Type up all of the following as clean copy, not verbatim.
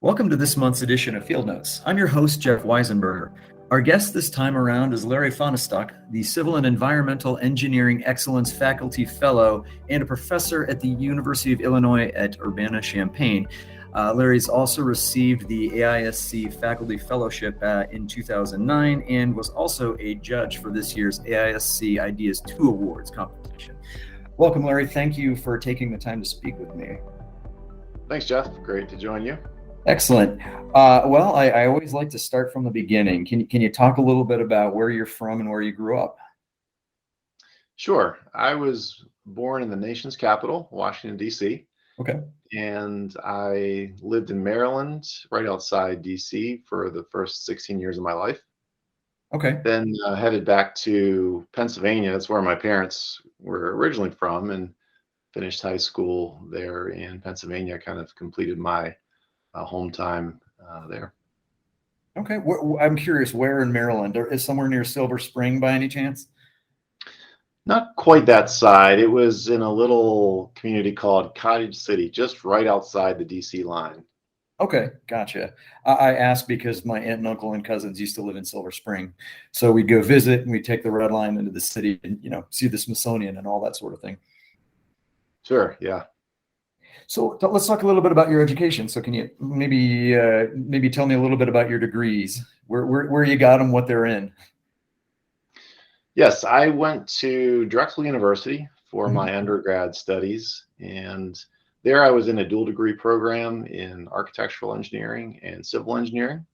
Welcome to this month's edition of Field Notes. I'm your host, Jeff Weisenberger. Our guest this time around is Larry Fahnestock, the Civil and Environmental Engineering Excellence Faculty Fellow and a professor at the University of Illinois at Urbana-Champaign. Larry's also received the AISC Faculty Fellowship in 2009 and was also a judge for this year's AISC Ideas 2 Awards competition. Welcome, Larry. Thank you for taking the time to speak with me. Thanks, Jeff. Great to join you. Excellent. Well, I always like to start from the beginning. Can you talk a little bit about where you're from and where you grew up? Sure. I was born in the nation's capital, Washington, D.C. Okay. And I lived in Maryland, right outside D.C. for the first 16 years of my life. Okay. Then headed back to Pennsylvania. That's where my parents were originally from, and finished high school there in Pennsylvania. Kind of completed my home time there. Okay. I'm curious, where in Maryland? Is somewhere near Silver Spring by any chance? Not quite that side. It was in a little community called Cottage City, just right outside the DC line. Okay, gotcha. I asked because my aunt and uncle and cousins used to live in Silver Spring. So we'd go visit and we'd take the Red Line into the city and, see the Smithsonian and all that sort of thing. Sure, yeah. So let's talk a little bit about your education. So can you maybe tell me a little bit about your degrees, where you got them, what they're in? Yes, I went to Drexel University for my undergrad studies, and there I was in a dual degree program in architectural engineering and civil engineering.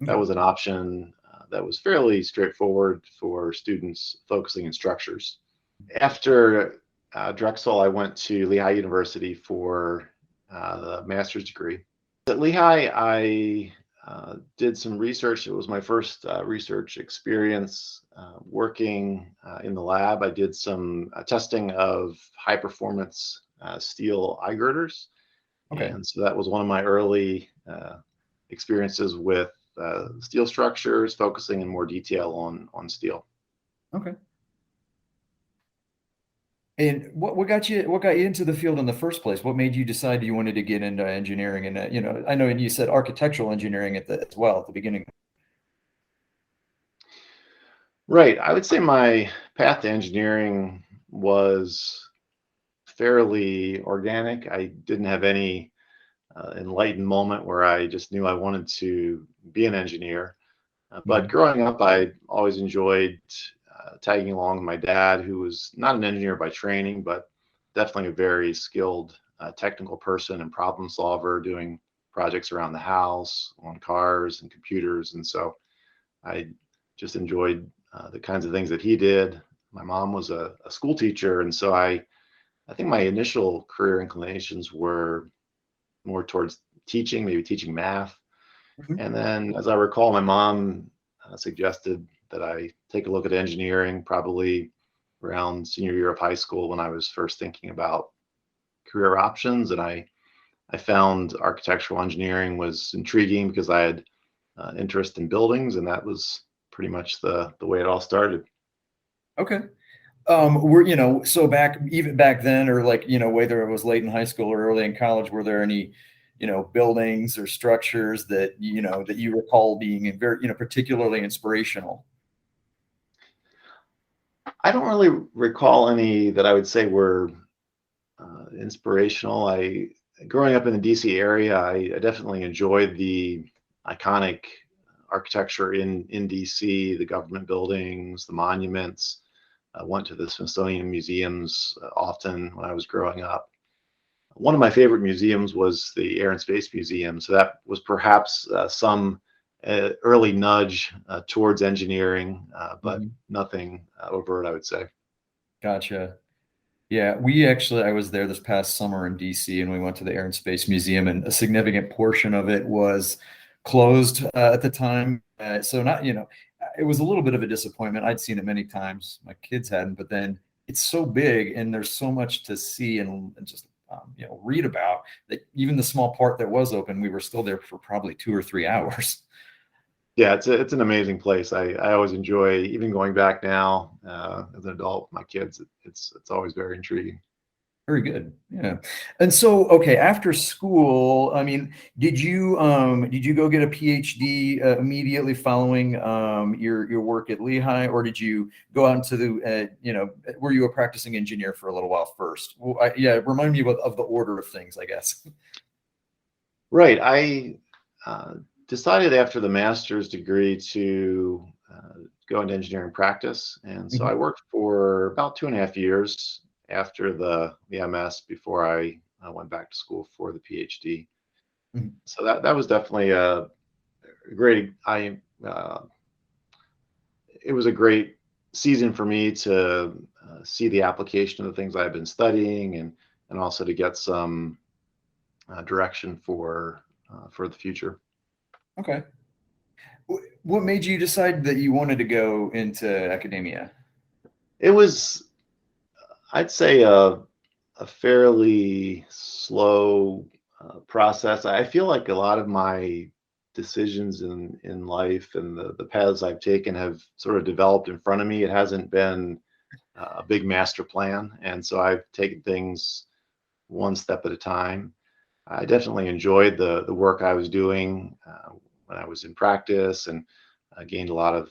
That was an option that was fairly straightforward for students focusing in structures. After Drexel, I went to Lehigh University for the master's degree. At Lehigh, I did some research. It was my first research experience working in the lab. I did some testing of high performance steel eye girders. Okay. And so that was one of my early experiences with steel structures, focusing in more detail on steel. Okay. And what got you into the field in the first place? What made you decide you wanted to get into engineering? And I know you said architectural engineering as well at the beginning. Right. I would say my path to engineering was fairly organic. I didn't have any enlightened moment where I just knew I wanted to be an engineer. But growing up, I always enjoyed tagging along with my dad, who was not an engineer by training, but definitely a very skilled technical person and problem solver, doing projects around the house, on cars and computers. And so I just enjoyed the kinds of things that he did. My mom was a school teacher, and so I think my initial career inclinations were more towards teaching, maybe teaching math. And then, as I recall, my mom suggested that I take a look at engineering probably around senior year of high school, when I was first thinking about career options. And I found architectural engineering was intriguing because I had interest in buildings, and that was pretty much the way it all started. Okay. So even back then, or whether it was late in high school or early in college, were there any buildings or structures that you recall being very particularly inspirational? I don't really recall any that I would say were inspirational. Growing up in the DC area, I definitely enjoyed the iconic architecture in DC, the government buildings, the monuments. I went to the Smithsonian museums often when I was growing up. One of my favorite museums was the Air and Space Museum. So that was perhaps some early nudge towards engineering, but nothing overt, I would say. Gotcha. Yeah, I was there this past summer in DC, and we went to the Air and Space Museum, and a significant portion of it was closed at the time. So it was a little bit of a disappointment. I'd seen it many times. My kids hadn't, but then it's so big and there's so much to see and just read about, that even the small part that was open, we were still there for probably 2 or 3 hours. Yeah, it's an amazing place. I always enjoy even going back now as an adult with my kids. It's always very intriguing. Very good. Yeah. And so, okay, after school, I mean, did you go get a PhD immediately following your work at Lehigh, or did you go out into the were you a practicing engineer for a little while first? Well, yeah, remind me of the order of things, I guess. Right. I uh, decided after the master's degree to go into engineering practice. And so I Mhm, worked for about 2.5 years after the MS before I went back to school for the PhD. mhm. So that was definitely a great, it was a great season for me to see the application of the things I've been studying and also to get some direction for the future. Okay. What made you decide that you wanted to go into academia? It was, I'd say, a fairly slow process. I feel like a lot of my decisions in life and the paths I've taken have sort of developed in front of me. It hasn't been a big master plan, and so I've taken things one step at a time. I definitely enjoyed the work I was doing when I was in practice, and gained a lot of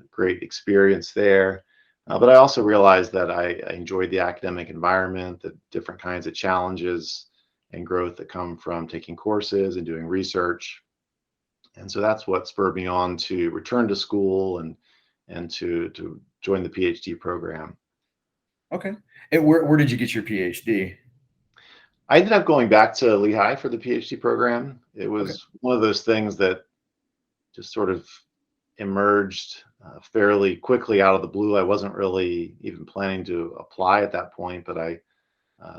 great experience there. But I also realized that I enjoyed the academic environment, the different kinds of challenges and growth that come from taking courses and doing research. And so that's what spurred me on to return to school and to join the PhD program. Okay. And where did you get your PhD? I ended up going back to Lehigh for the PhD program. It Okay. was one of those things that just sort of emerged fairly quickly out of the blue. I wasn't really even planning to apply at that point, but I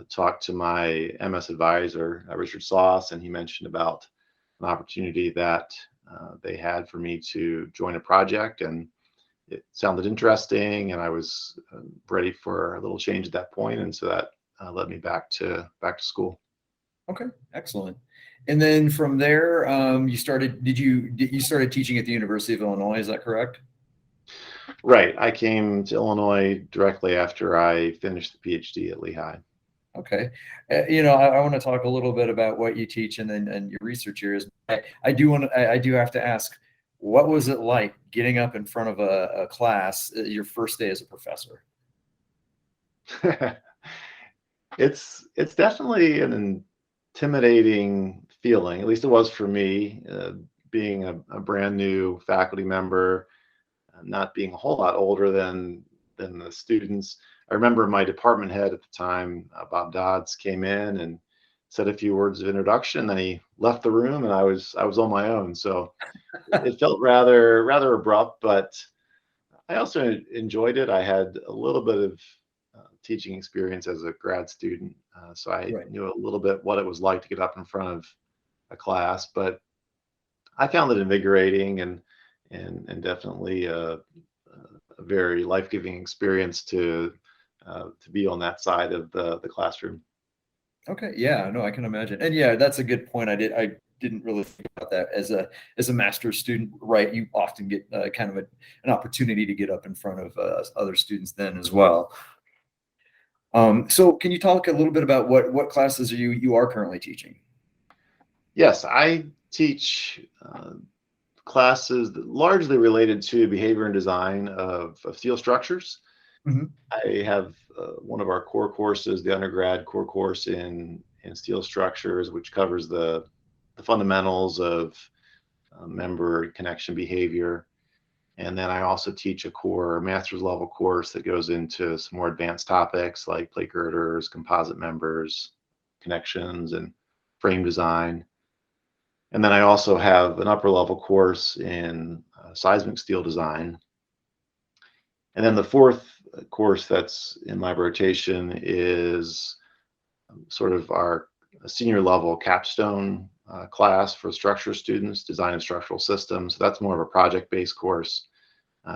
talked to my MS advisor, Richard Sauce, and he mentioned about an opportunity that they had for me to join a project, and it sounded interesting, and I was ready for a little change at that point, and so that led me back to school. Okay, excellent. And then from there, you started teaching at the University of Illinois, is that correct? Right. I came to Illinois directly after I finished the PhD at Lehigh. Okay. I want to talk a little bit about what you teach and your research areas. I do have to ask, what was it like getting up in front of a class your first day as a professor? It's definitely an intimidating feeling. At least it was for me, being a brand new faculty member, not being a whole lot older than the students. I remember my department head at the time, Bob Dodds, came in and said a few words of introduction. Then he left the room, and I was on my own. So it felt rather abrupt, but I also enjoyed it. I had a little bit of teaching experience as a grad student, so I Right. knew a little bit what it was like to get up in front of a class. But I found it invigorating and definitely a very life giving experience to be on that side of the classroom. Okay. Yeah, no, I can imagine. And yeah, that's a good point. I didn't really think about that as a master's student, right? You often get kind of an opportunity to get up in front of other students then as well. So can you talk a little bit about what classes you are currently teaching? Yes, I teach classes largely related to behavior and design of steel structures. Mhm. I have one of our core courses, the undergrad core course in steel structures, which covers the fundamentals of member connection behavior. And then I also teach a core master's level course that goes into some more advanced topics like plate girders, composite members, connections, and frame design. And then I also have an upper level course in seismic steel design. And then the fourth course that's in my rotation is sort of our senior level capstone class for structure students, design and structural systems. So that's more of a project based course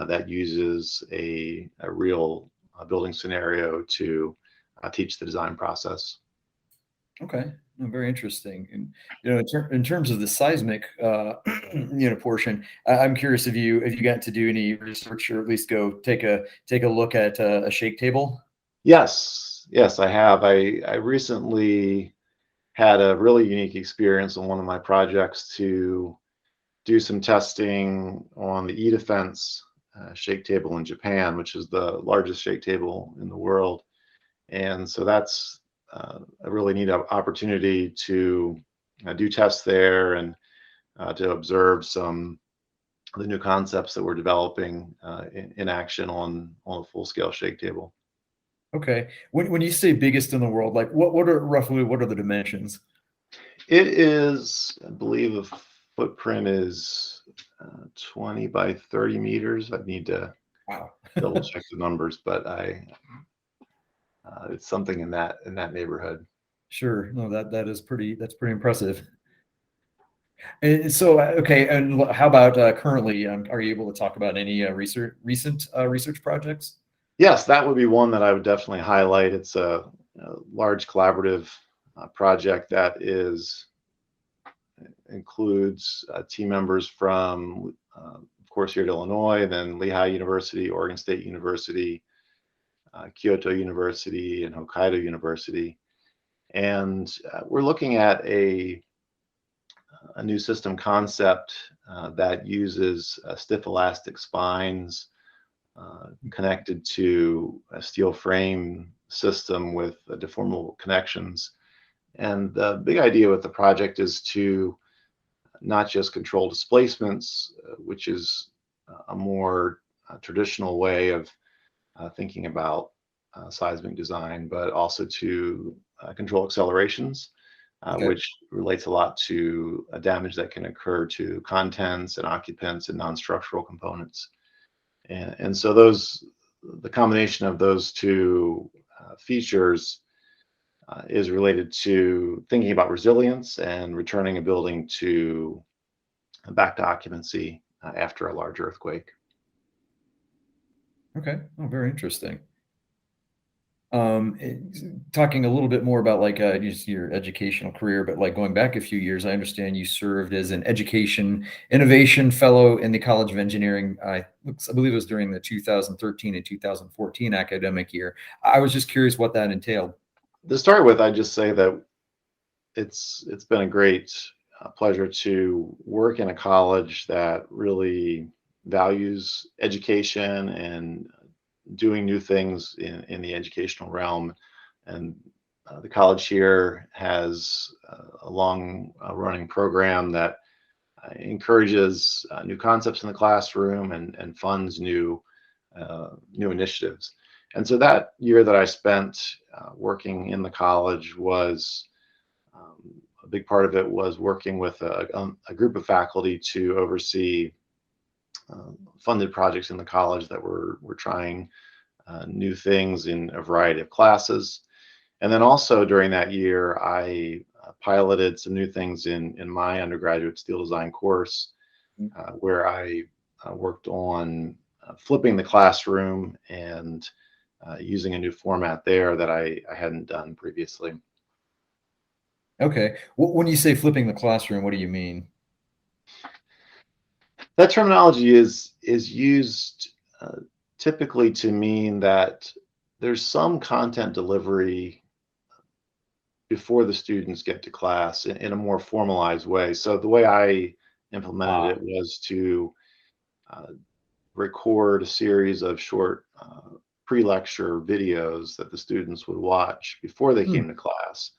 that uses a real building scenario to teach the design process. Okay. No, very interesting. And in terms of the seismic portion, I'm curious if you got to do any research or at least go take a look at a shake table. Yes. Yes, I have. I recently had a really unique experience on one of my projects to do some testing on the E-Defense shake table in Japan, which is the largest shake table in the world. And so that's a really neat opportunity to do tests there and to observe some of the new concepts that we're developing in action on a full-scale shake table. Okay. When you say biggest in the world, like what are roughly what are the dimensions? It is, I believe, the footprint is 20 by 30 meters. I need to Wow. double check the numbers, but it's something in that neighborhood. Sure. No, that's pretty impressive. And so, okay, and how about currently? Are you able to talk about any recent research projects? Yes, that would be one that I would definitely highlight. It's a large collaborative project that includes team members from, of course, here at Illinois, then Lehigh University, Oregon State University, Kyoto University, and Hokkaido University. And we're looking at a new system concept that uses stiff elastic spines connected to a steel frame system with deformable connections. And the big idea with the project is to not just control displacements, which is a more traditional way of thinking about seismic design, but also to control accelerations, Okay. which relates a lot to damage that can occur to contents and occupants and non-structural components. And so the combination of those two features is related to thinking about resilience and returning a building back to occupancy after a large earthquake. Okay. Oh, very interesting. Talking a little bit more about like just your educational career, but like going back a few years, I understand you served as an education innovation fellow in the College of Engineering. I believe it was during the 2013 and 2014 academic year. I was just curious what that entailed. To start with, I just say that it's been a great pleasure to work in a college that really values education and doing new things in the educational realm. And the college here has a long running program that encourages new concepts in the classroom and funds new initiatives. And so that year that I spent working in the college was a big part of it was working with a group of faculty to oversee funded projects in the college that were trying new things in a variety of classes. And then also during that year, I piloted some new things in my undergraduate steel design course, where I worked on flipping the classroom and using a new format there that I hadn't done previously. Okay. When you say flipping the classroom, what do you mean? That terminology is used typically to mean that there's some content delivery before the students get to class in a more formalized way. So the way I implemented it was to uh, record a series of short pre-lecture videos that the students would watch before they Hmm. came to class.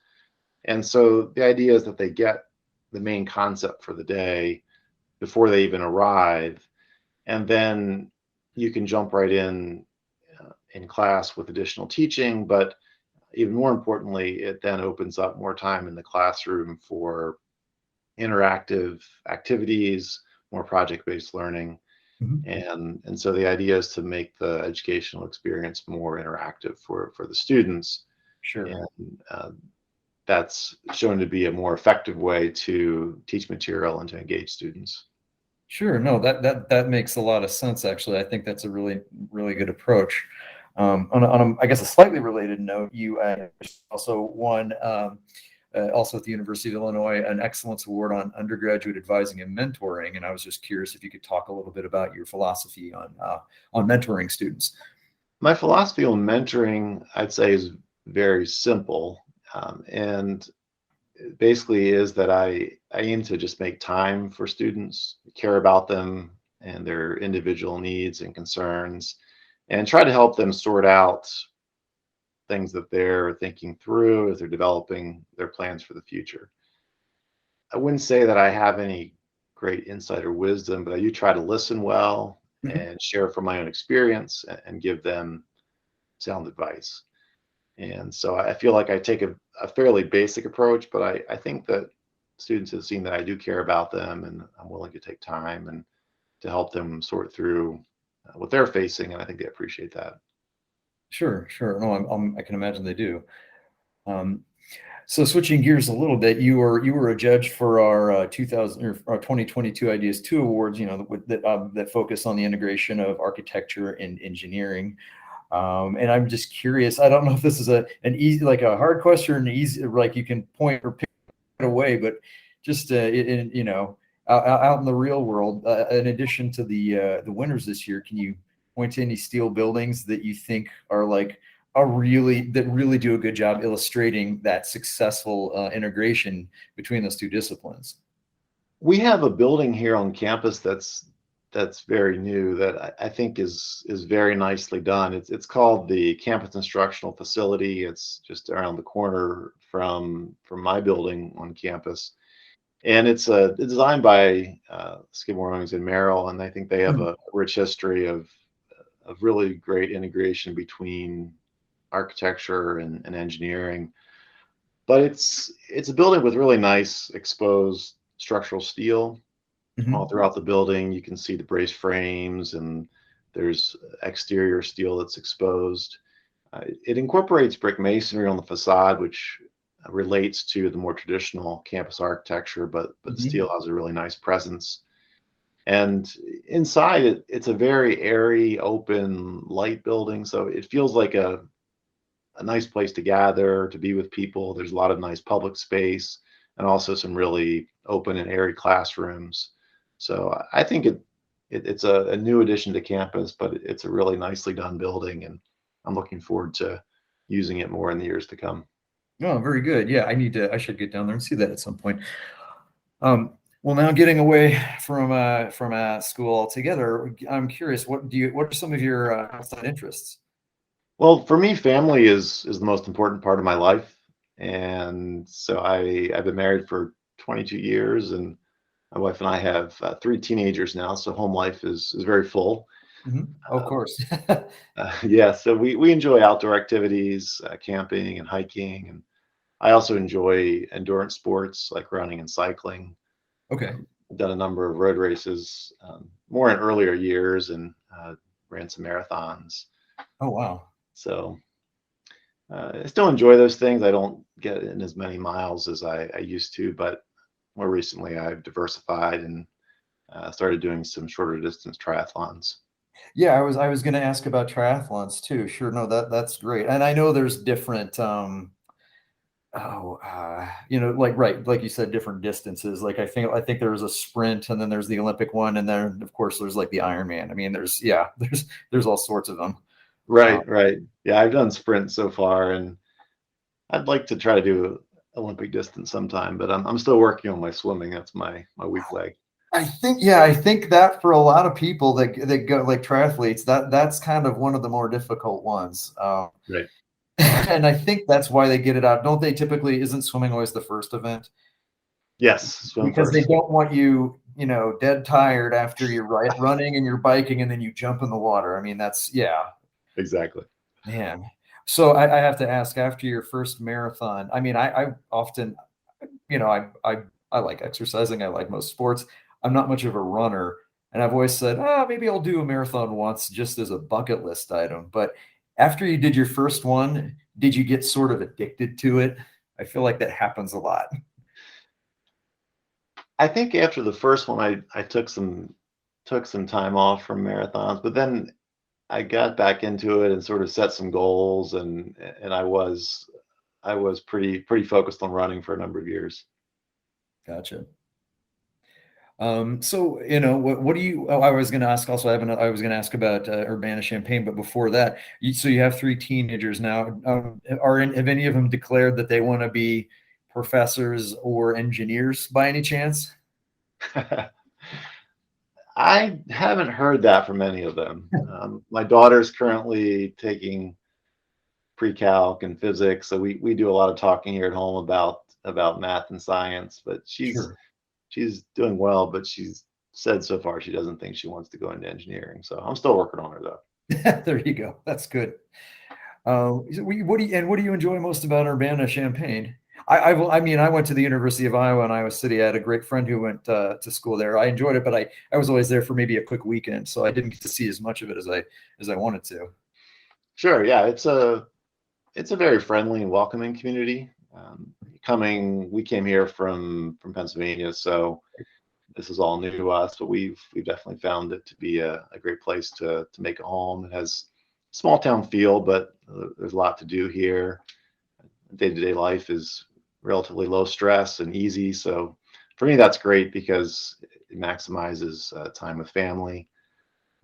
And so the idea is that they get the main concept for the day before they even arrive, and then you can jump right in class with additional teaching. But even more importantly, it then opens up more time in the classroom for interactive activities, more project-based learning. Mhm. And so the idea is to make the educational experience more interactive for the students. Sure. And that's shown to be a more effective way to teach material and to engage students. Sure. No, that makes a lot of sense. Actually, I think that's a really good approach. I guess a slightly related note, you also won also at the University of Illinois an Excellence Award on undergraduate advising and mentoring. And I was just curious if you could talk a little bit about your philosophy on mentoring students. My philosophy on mentoring, I'd say, is very simple. And it basically is that I aim to just make time for students, care about them and their individual needs and concerns, and try to help them sort out things that they're thinking through as they're developing their plans for the future. I wouldn't say that I have any great insight or wisdom, but I do try to listen well Mhm. and share from my own experience and give them sound advice. And so I feel like I take a fairly basic approach, but I think that students have seen that I do care about them and I'm willing to take time and to help them sort through what they're facing. And I think they appreciate that. Sure, sure. No, I can imagine they do. Um, so switching gears a little bit, you were a judge for our 2000 or our 2022 Ideas 2 awards, that focus on the integration of architecture and engineering. And I'm just curious. I don't know if this is an easy, like a hard question, or an easy, like you can point or pick it away, but just out in the real world, in addition to the winners this year, can you point to any steel buildings that you think are like that really do a good job illustrating that successful integration between those two disciplines? We have a building here on campus that's very new that I think is very nicely done. It's called the Campus Instructional Facility. It's just around the corner from my building on campus, and it's designed by Skidmore, Owings and Merrill, and I think they have Mhm. a rich history of really great integration between architecture and engineering. But it's a building with really nice exposed structural steel all Mhm. throughout the building. You can see the brace frames, and there's exterior steel that's exposed. It incorporates brick masonry on the facade, which relates to the more traditional campus architecture, but the Mhm. steel has a really nice presence. And inside it's a very airy, open, light building, so it feels like a nice place to gather, to be with people. There's a lot of nice public space and also some really open and airy classrooms. So I think it's a new addition to campus, but it's a really nicely done building, and I'm looking forward to using it more in the years to come. Oh, very good. Yeah, I should get down there and see that at some point. Well, now getting away from school altogether, I'm curious, what are some of your outside interests? Well, for me, family is the most important part of my life, and so I've been married for 22 years, and my wife and I have three teenagers now, so home life is very full. Mhm. Of Uh, course. yeah, so we enjoy outdoor activities, camping and hiking, and I also enjoy endurance sports like running and cycling. Okay. I've done a number of road races, more in earlier years, and ran some marathons. Oh, wow. So I still enjoy those things. I don't get in as many miles as I used to, but more recently I've diversified and started doing some shorter distance triathlons. Yeah, I was going to ask about triathlons too. Sure, no, that's great. And I know there's different like right, like you said, different distances. Like I think there was a sprint, and then there's the Olympic one, and then of course there's like the Ironman. I mean, there's all sorts of them. Uh, Right, right. Yeah, I've done sprints so far, and I'd like to try to do Olympic distance sometime, but I'm still working on my swimming. That's my weak leg. I think that for a lot of people that go like triathletes, that's kind of one of the more difficult ones. Right. And I think that's why they get it out. Don't they typically, isn't swimming always the first event? Yes, swim Because they first. don't want you, dead tired after you're running and you're biking and then you jump in the water. I mean, yeah, Exactly. man. So I have to ask, after your first marathon, I mean, I often, I like exercising. I like most sports. I'm not much of a runner. And I've always said, maybe I'll do a marathon once just as a bucket list item. But after you did your first one, did you get sort of addicted to it? I feel like that happens a lot. I think after the first one, I took some time off from marathons, but then I got back into it and sort of set some goals, and I was pretty focused on running for a number of years. Gotcha. So, what do you, oh, I was going to ask also, I was going to ask about Urbana-Champaign, but before that, so you have three teenagers now. Have any of them declared that they want to be professors or engineers by any chance? I haven't heard that from any of them. My daughter's currently taking pre-calc and physics, so we do a lot of talking here at home about math and science. But Sure. she's doing well, but she's said so far she doesn't think she wants to go into engineering. So I'm still working on her though. There you go. That's good. What do you enjoy most about Urbana-Champaign? I mean, I went to the University of Iowa in Iowa City. I had a great friend who went to school there. I enjoyed it, but I was always there for maybe a quick weekend, so I didn't get to see as much of it as I wanted to. Sure, yeah, it's a very friendly and welcoming community. We came here from Pennsylvania, so this is all new to us, but we've definitely found it to be a great place to make a home. It has small town feel, but there's a lot to do here. Day-to-day life is relatively low stress and easy. So for me, that's great because it maximizes time with family.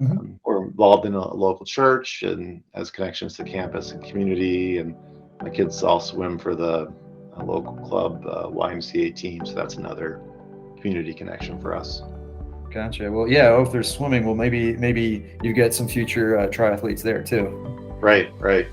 Mhm. We're involved in a local church and has connections to campus and community. And my kids all swim for the local club YMCA team. So that's another community connection for us. Gotcha. Well, yeah. Oh, if there's swimming, well, maybe you get some future triathletes there too. Right, right.